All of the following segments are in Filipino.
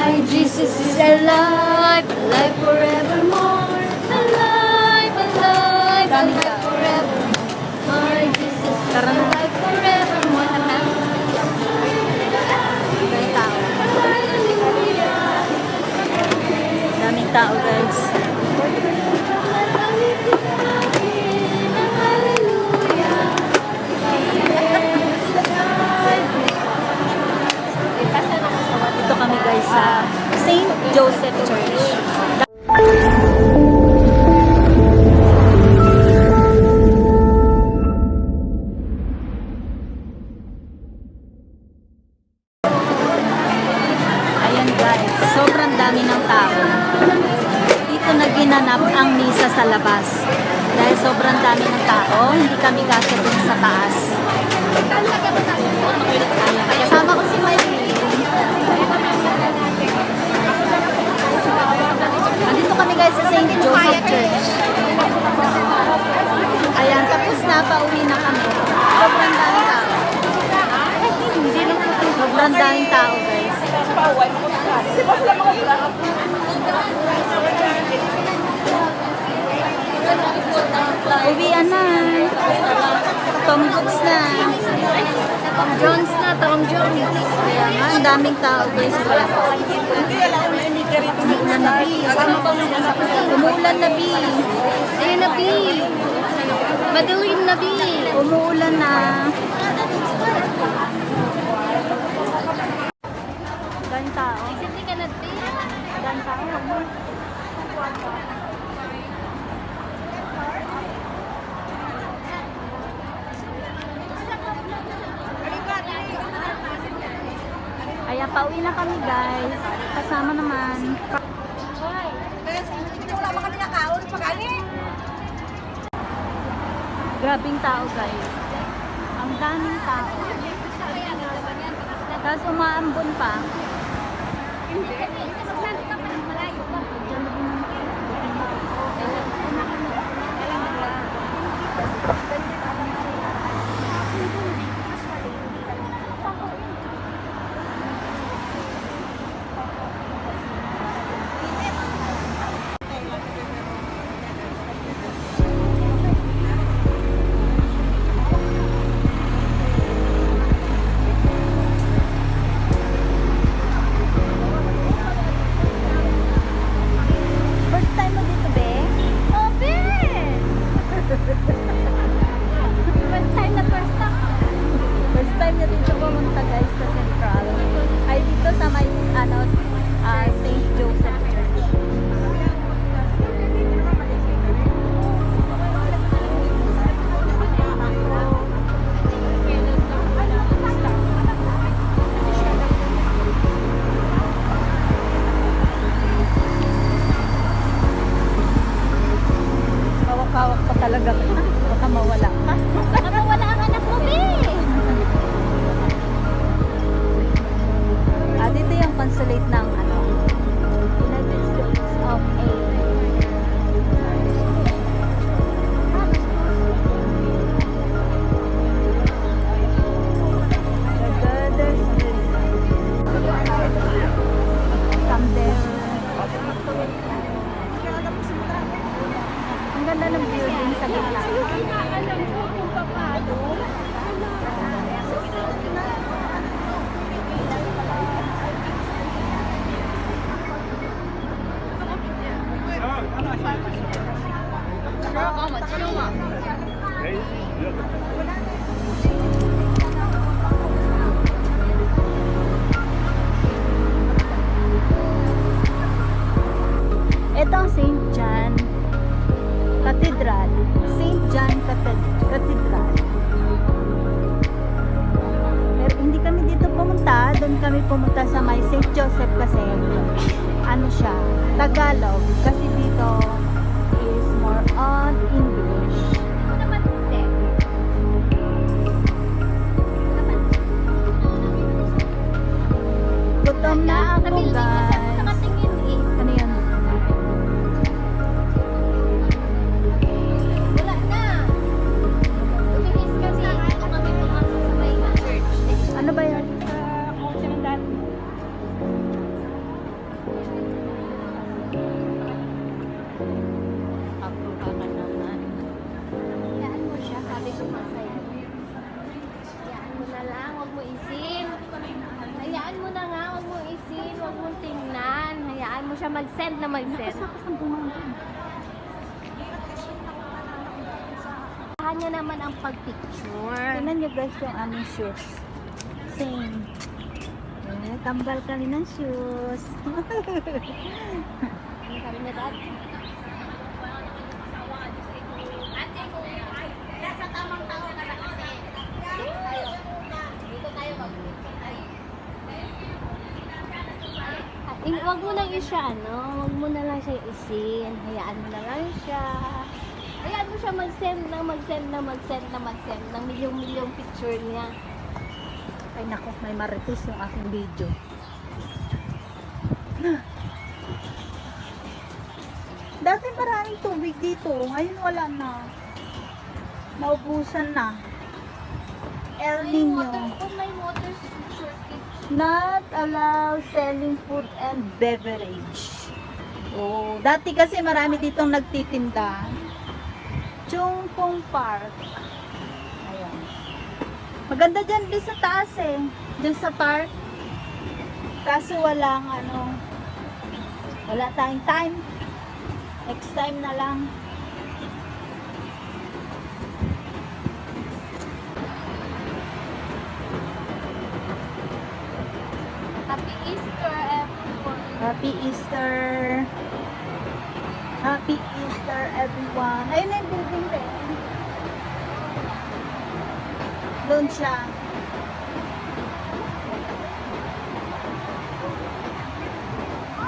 My Jesus is alive, alive forevermore. Alive, alive, alive forevermore. My Jesus is alive forevermore. Daming tao guys. Dito kami guys sa St. Joseph Church. Ayan guys, sobrang dami ng tao. Dito naginanap ang misa sa labas. Dahil sobrang dami ng tao, hindi kami kasya dun sa taas. Ayan, kasama ko si Miley. Andito kami guys sa St. Joseph Church. Ayan, tapos na, pauwi na kami. Sobrang daming tao. Sobrang daming tao guys. Uwian na. Tom Goods na. Tom Jones na, Tom Jones. Ayan nga, ang daming tao guys. Umulan na B. Umuulan na B. Ayun na, B. Madilim na, B. Umuulan na. Daming tao. Hindi ka na, B. Daming tao. Ayan, pauwi na kami guys. Kasama naman. Wala ba kami nakaon? Pagani? Grabing tao guys. Ang daming tao. Tapos umaambon pa. First time mo dito, be? Oh, B. First time na first time. First time na dito pumunta guys sa Central. Ay dito sa may St. Joseph Church. Hawak-hawak pa talaga. Baka mawala ka. Baka mawala ang anak mo, B. Dito yung consulate ng United States of A. Ang ganda ng building sa gitna. Ito ang St. John Cathedral. St. John Cathedral. Pero hindi kami dito pumunta. Doon kami pumunta sa may St. Joseph kasi ano siya, Tagalog. Kasi dito is more on English. Gutom na ako guys. Ano yan? Wala na. Tumihis kasi. Ito kami pumasok sa may church. Ano ba yan? siya mag-send na mag-send. Saan niya naman ang pag-picture? Tingnan niyo guys yung aming shoes. Same. Tambal kami ng shoes. Ang sabi niya, Dad. Nasa tamang tao ka na kasi. Dito tayo mag-picture tayo. Wag mo lang siya, wag mo na lang siya isin. Hayaan mo na lang siya. Hayaan mo siya mag-send ng milyong-milyong picture niya. Ay nako, may marites yung aking video. Dati maraming tubig dito. Ngayon wala na. Naubusan na. El Nino. Kung may water shortage. Not allow selling food and beverage. Oh, dati kasi marami ditong nagtitinda. Chungpong Park. Ayan. Maganda dyan din sa taas eh. Dyan sa park. Kaso walang wala tayong time. Next time na lang. Happy Easter, everyone. Happy Easter. Happy Easter, everyone. Ayun na yung building din. Doon siya.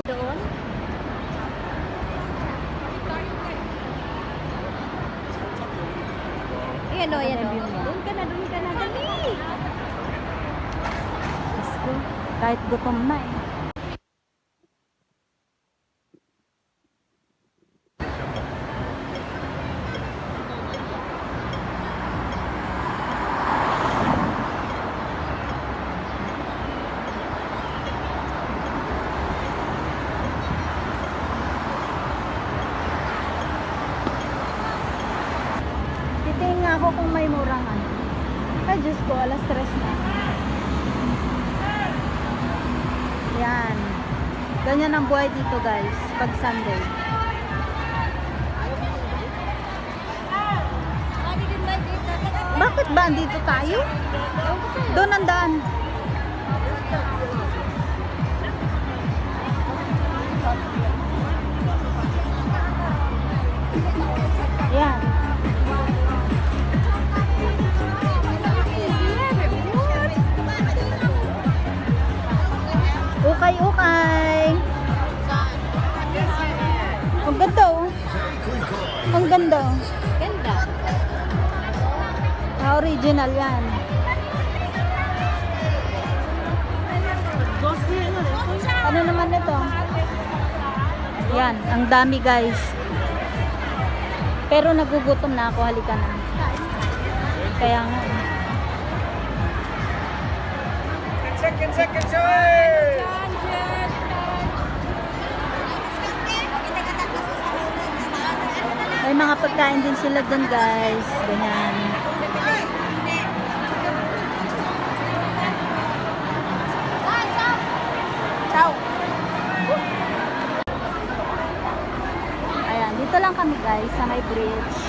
Doon? Ayan o, ayan o. Doon ka na, dali. Diyos ko, kahit gutom na eh. Titingin nga ako kung may murang ano. Ay, Diyos ko, alas 3 na. Yan. Ganyan ang buhay dito guys, pag Sunday. Bakit ba andito tayo? Doon ang daan. Yan. Ukay-ukay. Ang ganda oh. Ang ganda oh. Ganda. Original yan. Ano naman ito? Yan, ang dami guys. Pero nagugutom na ako, halika na. Kaya nga. May mga pagkain din sila dun guys. Ganyan. Ciao. Ayan, dito lang kami guys sa may bridge.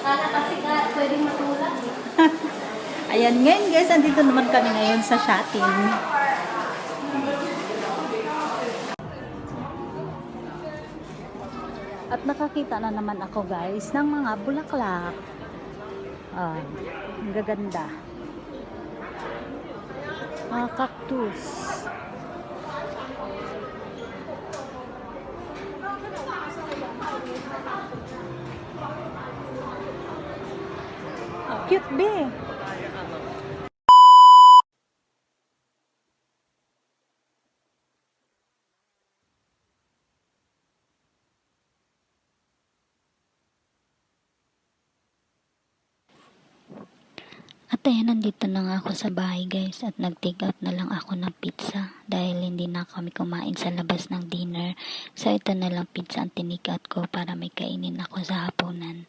Sana kasi nga, pwedeng matulak. Ayan, ngayon guys, andito naman kami ngayon sa shopping. At nakakita na naman ako guys ng mga bulaklak. Ah, ang gaganda. Mga cactus. Cute be. At ayan, nandito na nga ako sa bahay guys at nag-take out na lang ako ng pizza dahil hindi na kami kumain sa labas ng dinner. So ito na lang pizza ang tinake out ko para may kainin ako sa hapunan.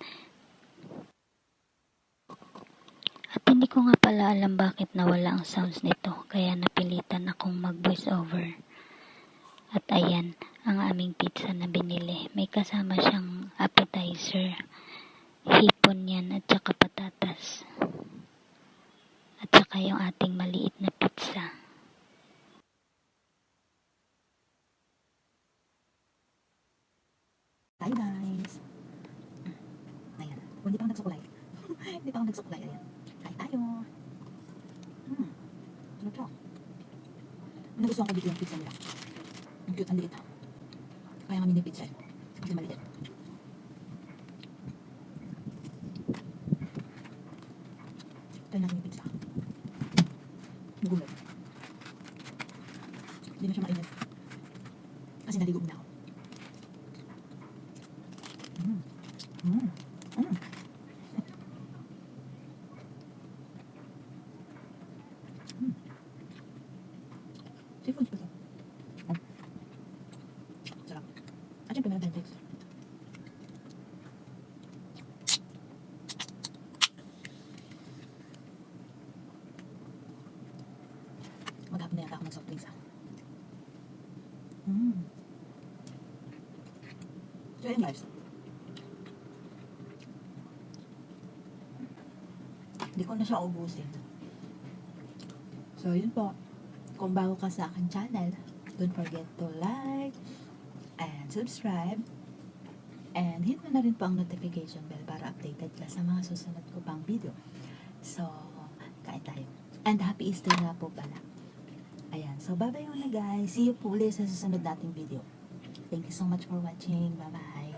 At hindi ko nga pala alam bakit nawala ang sounds nito kaya napilitan akong mag-voice over. At ayan, ang aming pizza na binili. May kasama siyang appetizer, hipon yan at saka patatas. At saka yung ating maliit na pizza. Hi guys! Ayan. Oh, hindi pa ako nagsukulay. Hindi pa ako nagsukulay. Ayan. Kain tayo. Ano to? Nagustuhan ko dito yung pizza nila. Ang cute, ang liit. Kaya nga mini pizza. Kasi maliit. Try natin yung pizza. Gulay. Hindi na siya mainit. Kasi naligo na ako. Seafood pa ito. Sarap. At syempre meron tayong flakes. Maghapon na yata ako ng soft drinks. So yun guys. Hindi ko na siya ubusin. So yun po. Kung bago ka sa akin channel, don't forget to like and subscribe and hit mo na rin po ang notification bell para updated ka sa mga susunod ko pang video. So, kain tayo. And happy Easter na po pala. Ayan. So, bye-bye muna guys. See you po ulit sa susunod nating video. Thank you so much for watching. Bye-bye.